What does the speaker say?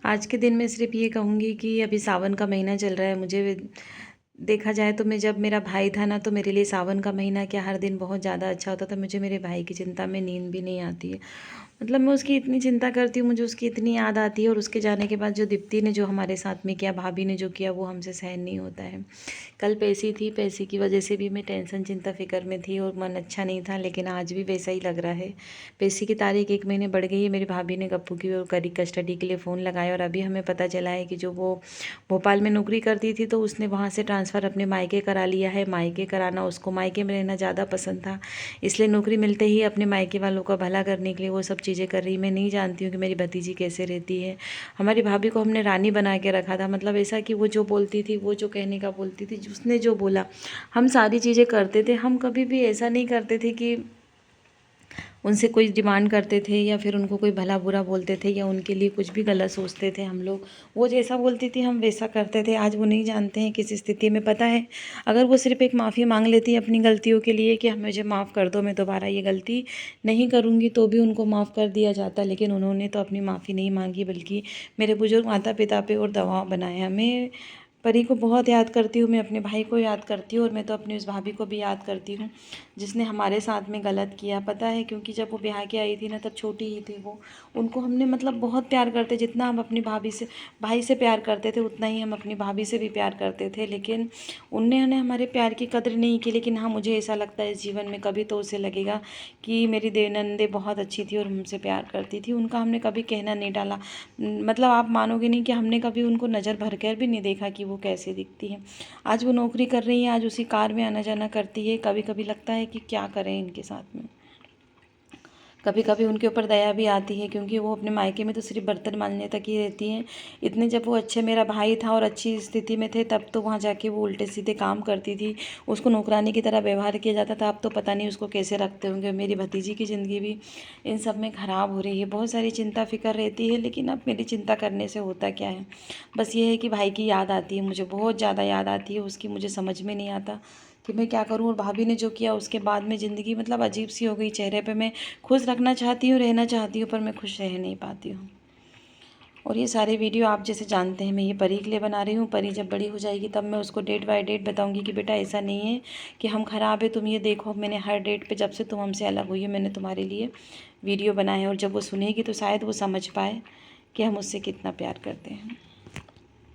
आज के दिन में सिर्फ़ ये कहूँगी कि अभी सावन का महीना चल रहा है। मुझे देखा जाए तो मैं जब मेरा भाई था ना, तो मेरे लिए सावन का महीना क्या हर दिन बहुत ज़्यादा अच्छा होता था। मुझे मेरे भाई की चिंता में नींद भी नहीं आती है। मतलब मैं उसकी इतनी चिंता करती हूँ, मुझे उसकी इतनी याद आती है। और उसके जाने के बाद जो दीप्ति ने जो हमारे साथ में किया, भाभी ने जो किया, वो हमसे सहन नहीं होता है। कल पैसी थी, पैसी की वजह से भी मैं टेंशन चिंता फ़िक्र में थी और मन अच्छा नहीं था, लेकिन आज भी वैसा ही लग रहा है। पैसी की तारीख 1 महीने बढ़ गई है। मेरी भाभी ने गप्पू की और करी कस्टडी के लिए फ़ोन लगाया और अभी हमें पता चला है कि जो वो भोपाल में नौकरी करती थी, तो उसने वहाँ से ट्रांसफ़र अपने मायके करा लिया है। मायके कराना, उसको मायके में रहना ज़्यादा पसंद था, इसलिए नौकरी मिलते ही अपने मायके वालों का भला करने के लिए वो सब चीज़ें कर रही। मैं नहीं जानती हूँ कि मेरी भतीजी कैसे रहती है। हमारी भाभी को हमने रानी बना के रखा था, मतलब ऐसा कि वो जो बोलती थी, वो जो कहने का बोलती थी, उसने जो बोला हम सारी चीज़ें करते थे। हम कभी भी ऐसा नहीं करते थे कि उनसे कोई डिमांड करते थे या फिर उनको कोई भला बुरा बोलते थे या उनके लिए कुछ भी गलत सोचते थे हम लोग। वो जैसा बोलती थी हम वैसा करते थे। आज वो नहीं जानते हैं किस स्थिति में। पता है, अगर वो सिर्फ़ एक माफ़ी मांग लेती अपनी गलतियों के लिए कि मुझे माफ़ कर दो, मैं दोबारा ये गलती नहीं करूँगी, तो भी उनको माफ़ कर दिया जाता। लेकिन उन्होंने तो अपनी माफ़ी नहीं मांगी, बल्कि मेरे बुजुर्ग माता पिता पे और दबाव बनाया। मैं परी को बहुत याद करती हूँ, मैं अपने भाई को याद करती हूँ और मैं तो अपनी उस भाभी को भी याद करती हूँ जिसने हमारे साथ में गलत किया। पता है, क्योंकि जब वो ब्याह के आई थी ना, तब छोटी ही थी वो। उनको हमने मतलब बहुत प्यार करते, जितना हम अपनी भाभी से भाई से प्यार करते थे, उतना ही हम अपनी भाभी से भी प्यार करते थे। लेकिन उन्होंने हमारे प्यार की कदर नहीं की। लेकिन हाँ, मुझे ऐसा लगता है इस जीवन में कभी तो उसे लगेगा कि मेरी देवनंदे बहुत अच्छी थी और हमसे प्यार करती थी। उनका हमने कभी कहना नहीं डाला। मतलब आप मानोगे नहीं कि हमने कभी उनको नज़र भर कर भी नहीं देखा कि वो कैसे दिखती है। आज वो नौकरी कर रही है, आज उसी कार में आना जाना करती है। कभी कभी लगता है कि क्या करें इनके साथ में। कभी कभी उनके ऊपर दया भी आती है, क्योंकि वो अपने मायके में तो सिर्फ बर्तन मांजने तक ही रहती हैं। इतने जब वो अच्छे मेरा भाई था और अच्छी स्थिति में थे, तब तो वहाँ जाके वो उल्टे सीधे काम करती थी, उसको नौकरानी की तरह व्यवहार किया जाता था। अब तो पता नहीं उसको कैसे रखते होंगे। मेरी भतीजी की ज़िंदगी भी इन सब में ख़राब हो रही है। बहुत सारी चिंता फिक्र रहती है, लेकिन अब मेरी चिंता करने से होता क्या है। बस ये है कि भाई की याद आती है, मुझे बहुत ज़्यादा याद आती है उसकी। मुझे समझ में नहीं आता कि मैं क्या करूं। और भाभी ने जो किया उसके बाद में ज़िंदगी मतलब अजीब सी हो गई। चेहरे पे मैं खुश रखना चाहती हूँ, रहना चाहती हूँ, पर मैं खुश रह नहीं पाती हूँ। और ये सारे वीडियो आप जैसे जानते हैं, मैं ये परी के लिए बना रही हूँ। परी जब बड़ी हो जाएगी तब मैं उसको डेट बाय डेट बताऊँगी कि बेटा ऐसा नहीं है कि हम ख़राब है, तुम ये देखो, मैंने हर डेट पे जब से तुम हमसे अलग हुई है, मैंने तुम्हारे लिए वीडियो बनाए हैं। और जब वो सुनेगी तो शायद वो समझ पाए कि हम उससे कितना प्यार करते हैं।